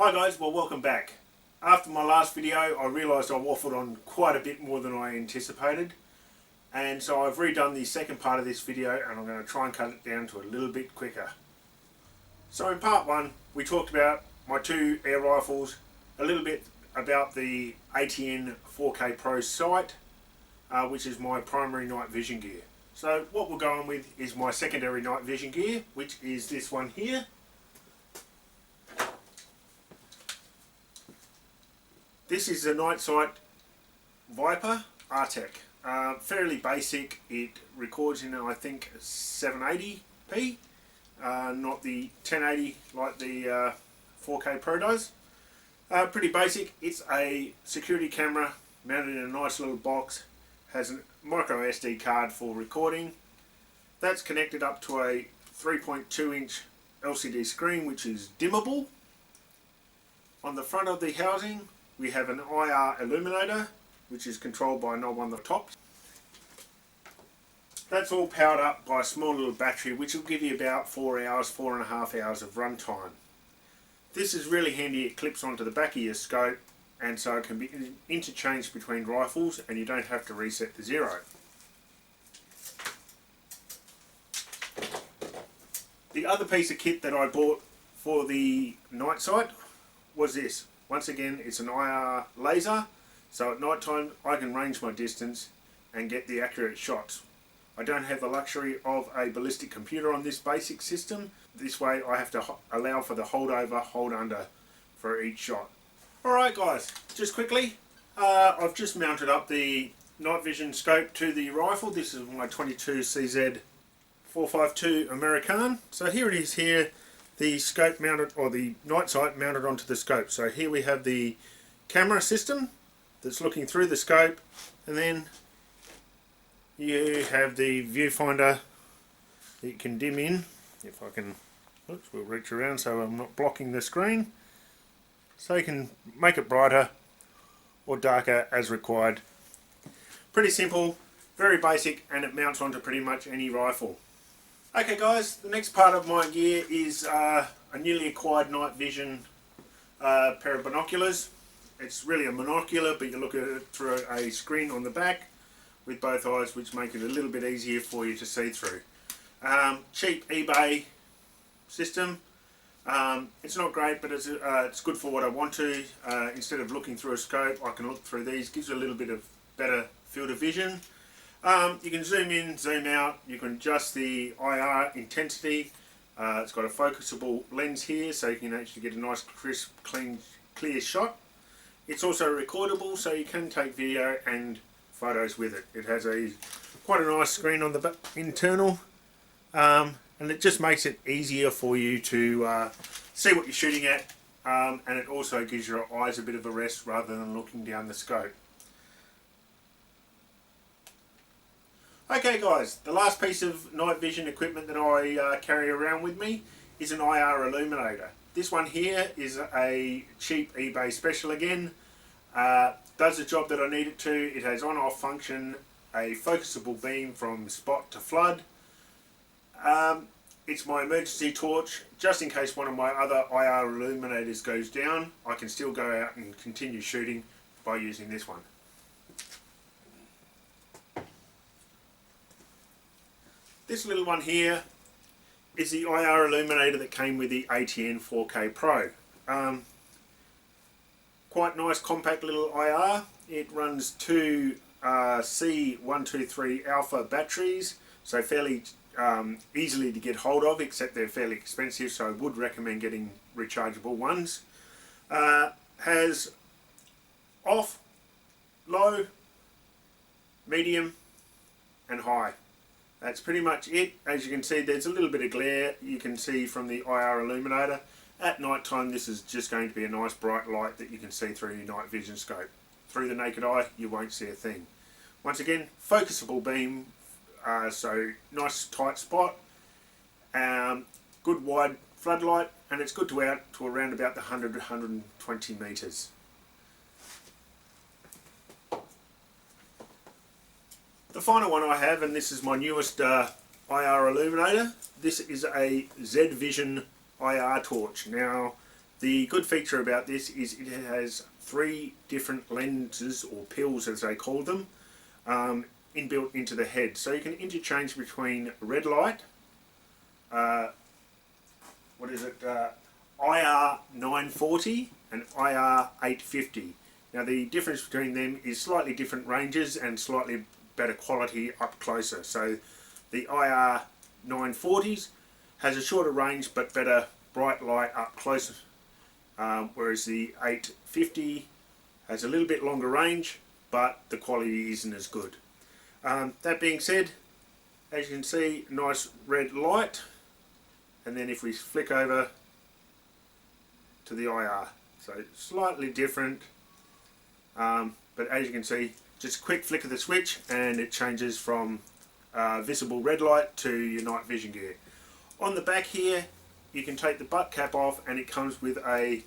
Hi guys, well welcome back. After my last video I realised I waffled on quite a bit more than I anticipated, and so I've redone the second part of this video and I'm going to try and cut it down to a little bit quicker. So in part 1 we talked about my two air rifles, a little bit about the ATN 4K Pro sight, which is my primary night vision gear. So what we're going with is my secondary night vision gear, which is this one here. This is a night sight Viper RTEC. Fairly basic. It records in I think 780p, not the 1080 like the 4K Pro does. Pretty basic. It's a security camera mounted in a nice little box. Has a micro SD card for recording. That's connected up to a 3.2 inch LCD screen which is dimmable. On the front of the housing we have an IR illuminator which is controlled by a knob on the top. That's all powered up by a small little battery which will give you about 4.5 hours of run time. This is really handy. It clips onto the back of your scope and so it can be interchanged between rifles and you don't have to reset to zero. The other piece of kit that I bought for the night sight was this. Once again, it's an IR laser, so at night time I can range my distance and get the accurate shots. I don't have the luxury of a ballistic computer on this basic system. This way I have to allow for the hold over, hold under for each shot. Alright guys, just quickly, I've just mounted up the night vision scope to the rifle. This is my 22 CZ 452 American. So here it is here. The scope mounted, or the night sight mounted onto the scope. So here we have the camera system that's looking through the scope, and then you have the viewfinder that you can dim in. If I can, oops, we'll reach around so I'm not blocking the screen. So you can make it brighter or darker as required. Pretty simple, very basic, and it mounts onto pretty much any rifle. Okay guys, the next part of my gear is a newly acquired night vision pair of binoculars. It's really a monocular, but you look at it through a screen on the back with both eyes, which make it a little bit easier for you to see through. Cheap eBay system. It's not great, but it's good for what I want to. Instead of looking through a scope, I can look through these. Gives you a little bit of better field of vision. You can zoom in, zoom out, you can adjust the IR intensity. It's got a focusable lens here so you can actually get a nice crisp, clean, clear shot. It's also recordable so you can take video and photos with it. It has quite a nice screen on the internal, and it just makes it easier for you to see what you're shooting at, and it also gives your eyes a bit of a rest rather than looking down the scope. Okay guys, the last piece of night vision equipment that I carry around with me is an IR illuminator. This one here is a cheap eBay special again. Does the job that I need it to. It has on-off function, a focusable beam from spot to flood. It's my emergency torch, just in case one of my other IR illuminators goes down. I can still go out and continue shooting by using this one. This little one here is the IR illuminator that came with the ATN 4K Pro. Quite nice compact little IR. It runs two C123 alpha batteries, so fairly easily to get hold of, except they're fairly expensive, so I would recommend getting rechargeable ones. Has off, low, medium and high. That's pretty much it. As you can see, there's a little bit of glare you can see from the IR illuminator. At night time this is just going to be a nice bright light that you can see through your night vision scope. Through the naked eye you won't see a thing. Once again, focusable beam, so nice tight spot, good wide floodlight, and it's good to out to around about the 100-120 metres. The final one I have, and this is my newest IR illuminator, this is a Zee Vision IR Torch. Now, The good feature about this is it has 3 different lenses, or pills as they call them, inbuilt into the head. So you can interchange between red light, IR 940 and IR 850. Now the difference between them is slightly different ranges and slightly better quality up closer. So the IR 940s has a shorter range but better bright light up close, whereas the 850 has a little bit longer range but the quality isn't as good. That being said, as you can see, nice red light, and then if we flick over to the IR, so slightly different, but as you can see, just a quick flick of the switch and it changes from visible red light to your night vision gear. On the back here you can take the butt cap off and it comes with a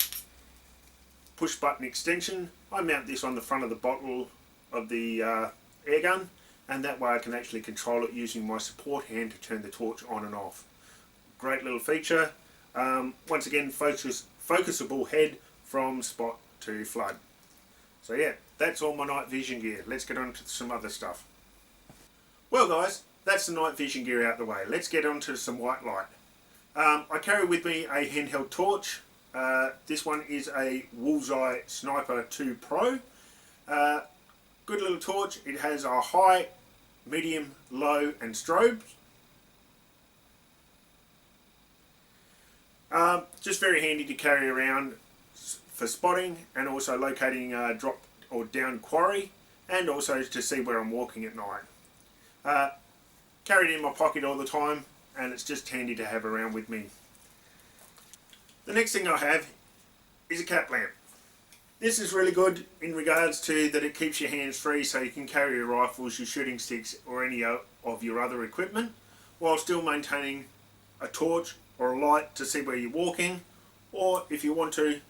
push button extension. I mount this on the front of the bottle of the air gun, and that way I can actually control it using my support hand to turn the torch on and off. Great little feature. Once again, focusable head from spot to flood. So yeah, that's all my night vision gear. Let's get on to some other stuff. Well guys, that's the night vision gear out the way. Let's get on to some white light. I carry with me a handheld torch. This one is a Bullseye Sniper 2 Pro. Good little torch. It has a high, medium, low and strobes. Just very handy to carry around for spotting and also locating drop or down quarry, and also to see where I'm walking at night. Carry it in my pocket all the time, and it's just handy to have around with me. The next thing I have is a cap lamp. This is really good in regards to that it keeps your hands free, so you can carry your rifles, your shooting sticks or any of your other equipment while still maintaining a torch or a light to see where you're walking, or if you want to,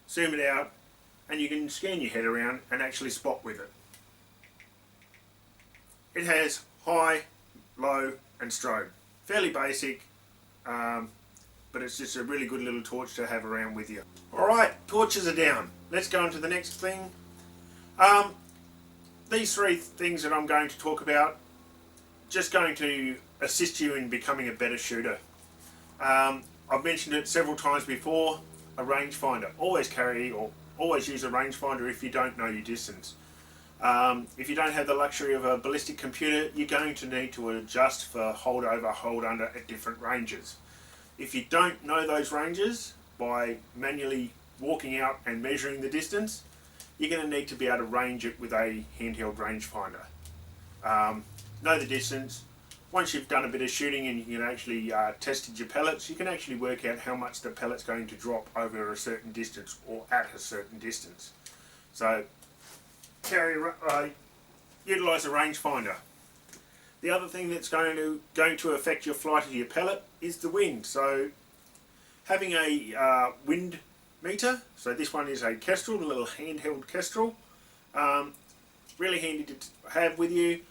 zoom it out and you can scan your head around and actually spot with it. It has high, low and strobe. Fairly basic, but it's just a really good little torch to have around with you. Alright, torches are down. Let's go on to the next thing. These 3 things that I'm going to talk about, just going to assist you in becoming a better shooter. I've mentioned it several times before, a rangefinder. Always carry or always use a rangefinder if you don't know your distance. If you don't have the luxury of a ballistic computer, you're going to need to adjust for hold over, hold under at different ranges. If you don't know those ranges by manually walking out and measuring the distance, you're going to need to be able to range it with a handheld rangefinder. Know the distance. Once you've done a bit of shooting and you can actually tested your pellets, you can actually work out how much the pellet's going to drop over a certain distance or at a certain distance. So utilise a rangefinder. The other thing that's going to affect your flight of your pellet is the wind. So having a wind meter, so this one is a Kestrel, a little handheld Kestrel, really handy to have with you.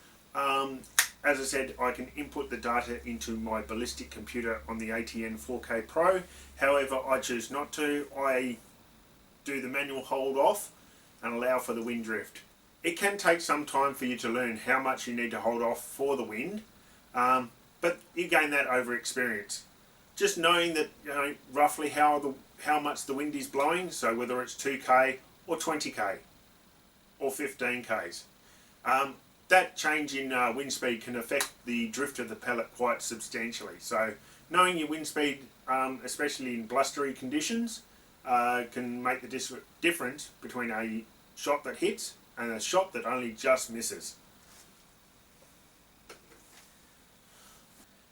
As I said, I can input the data into my ballistic computer on the ATN 4K Pro. However, I choose not to. I do the manual hold off and allow for the wind drift. It can take some time for you to learn how much you need to hold off for the wind, but you gain that over experience. Just knowing that, you know, roughly how much the wind is blowing, so whether it's 2k or 20k or 15k's. That change in wind speed can affect the drift of the pellet quite substantially. So knowing your wind speed, especially in blustery conditions, can make the difference between a shot that hits and a shot that only just misses.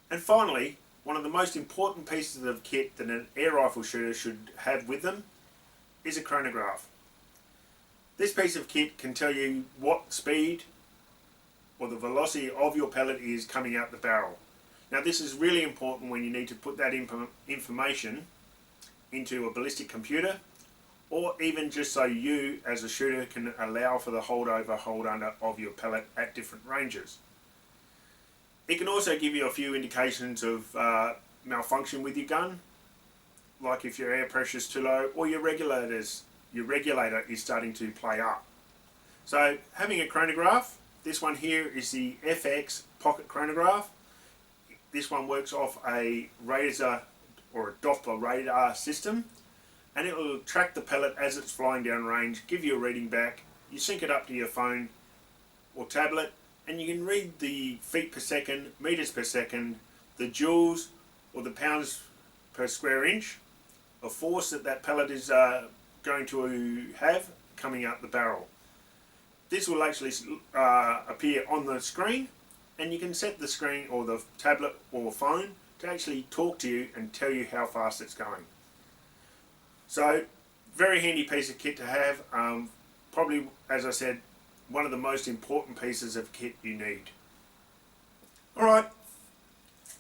And finally, one of the most important pieces of kit that an air rifle shooter should have with them is a chronograph. This piece of kit can tell you what speed or the velocity of your pellet is coming out the barrel. Now this is really important when you need to put that information into a ballistic computer, or even just so you as a shooter can allow for the hold over, hold under of your pellet at different ranges. It can also give you a few indications of malfunction with your gun, like if your air pressure is too low or your regulator is starting to play up. So having a chronograph, this one here is the FX pocket chronograph. This one works off a Razor or a Doppler radar system, and it will track the pellet as it's flying down range, give you a reading back. You sync it up to your phone or tablet, and you can read the feet per second, meters per second, the joules or the pounds per square inch of force that pellet is going to have coming out the barrel. This will actually appear on the screen, and you can set the screen or the tablet or phone to actually talk to you and tell you how fast it's going. So very handy piece of kit to have. Probably, as I said, one of the most important pieces of kit you need. Alright,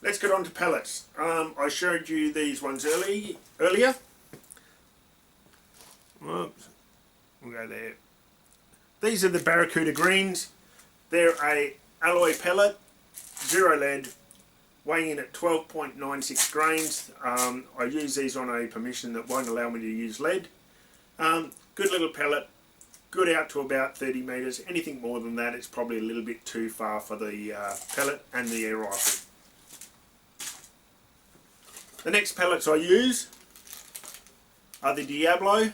let's get on to pellets. I showed you these ones earlier. Oops, we'll go there. These are the Barracuda Greens. They're a alloy pellet, 0 lead, weighing in at 12.96 grains. I use these on a permission that won't allow me to use lead. Good little pellet, good out to about 30 metres. Anything more than that, it's probably a little bit too far for the pellet and the air rifle. The next pellets I use are the Diablo,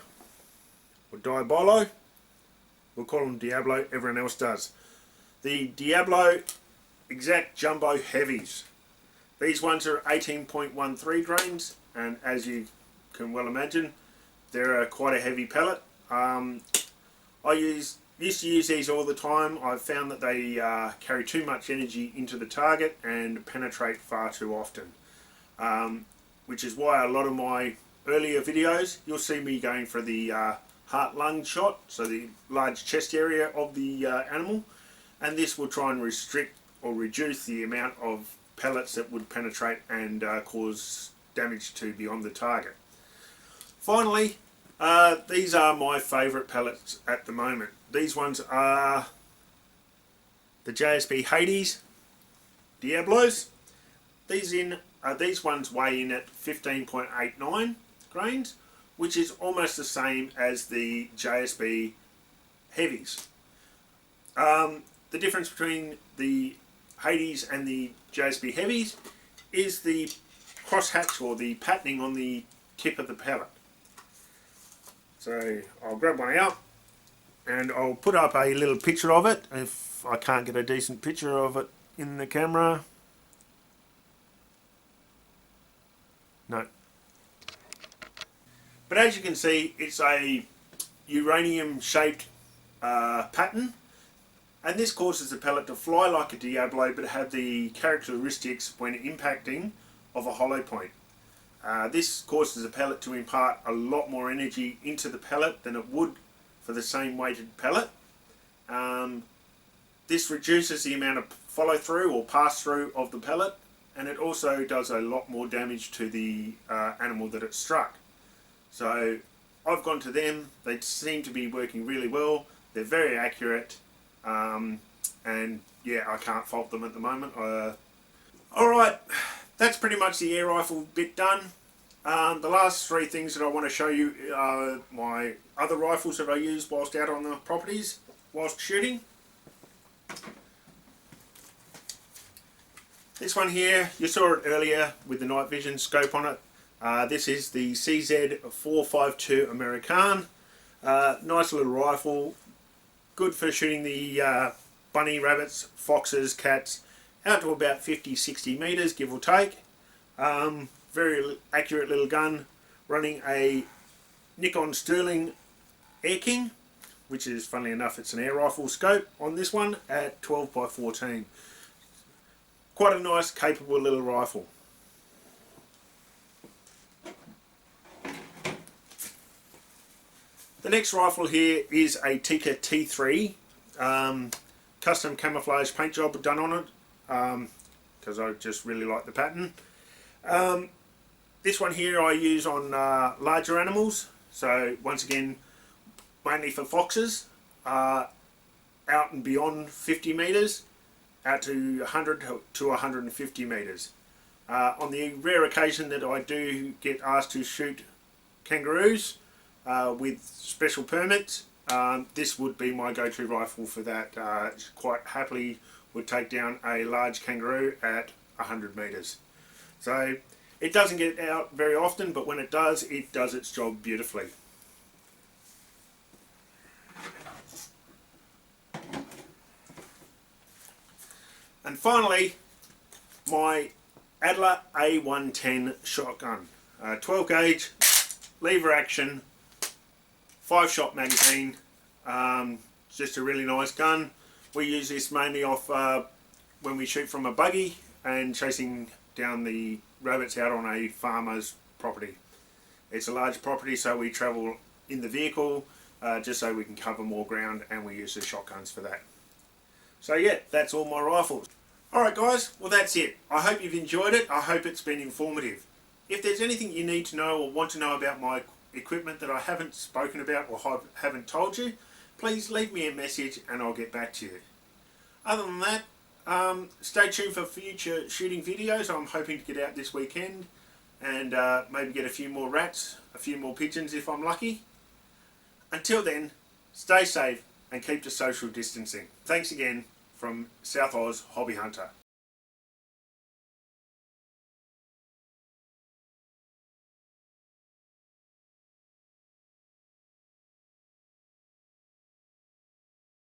or Diablo. We'll call them Diablo, everyone else does. The Diablo Exact Jumbo Heavies. These ones are 18.13 grains, and as you can well imagine, they're quite a heavy pellet. I used to use these all the time. I've found that they carry too much energy into the target and penetrate far too often. Which is why a lot of my earlier videos, you'll see me going for the heart-lung shot, so the large chest area of the animal, and this will try and restrict or reduce the amount of pellets that would penetrate and cause damage to beyond the target. Finally, these are my favourite pellets at the moment. These ones are the JSP Hades Diablos. These ones weigh in at 15.89 grains, which is almost the same as the JSP Heavies. The difference between the Hades and the JSP Heavies is the crosshatch or the patterning on the tip of the pellet. So I'll grab one out and I'll put up a little picture of it if I can't get a decent picture of it in the camera. No. But as you can see, it's a uranium shaped pattern, and this causes the pellet to fly like a Diablo but have the characteristics when impacting of a hollow point. This causes the pellet to impart a lot more energy into the pellet than it would for the same weighted pellet. This reduces the amount of follow through or pass through of the pellet, and it also does a lot more damage to the animal that it struck. So I've gone to them. They seem to be working really well. They're very accurate, and yeah, I can't fault them at the moment. Alright, that's pretty much the air rifle bit done. The last three things that I want to show you are my other rifles that I use whilst out on the properties, whilst shooting. This one here, you saw it earlier with the night vision scope on it. This is the CZ452 American. Nice little rifle, good for shooting the bunny rabbits, foxes, cats, out to about 50-60 metres, give or take. Very accurate little gun, running a Nikon Sterling Air King, which is, funnily enough, it's an air rifle scope on this one at 12x14. Quite a nice, capable little rifle. The next rifle here is a Tikka T3, custom camouflage paint job done on it, because I just really like the pattern. This one here I use on larger animals, so once again mainly for foxes, out and beyond 50 metres, out to 100 to 150 metres. On the rare occasion that I do get asked to shoot kangaroos with special permits, this would be my go-to rifle for that. Quite happily would take down a large kangaroo at 100 metres. So it doesn't get out very often, but when it does its job beautifully. And finally, my Adler A110 shotgun. 12 gauge, lever action, 5-shot magazine. Just a really nice gun. We use this mainly off when we shoot from a buggy and chasing down the rabbits out on a farmer's property. It's a large property, so we travel in the vehicle just so we can cover more ground, and we use the shotguns for that. So yeah, that's all my rifles. Alright guys, well that's it. I hope you've enjoyed it. I hope it's been informative. If there's anything you need to know or want to know about my equipment that I haven't spoken about or haven't told you, please leave me a message and I'll get back to you. Other than that, stay tuned for future shooting videos. I'm hoping to get out this weekend and maybe get a few more rats, a few more pigeons if I'm lucky. Until then, stay safe and keep to social distancing. Thanks again from South Oz Hobby Hunter.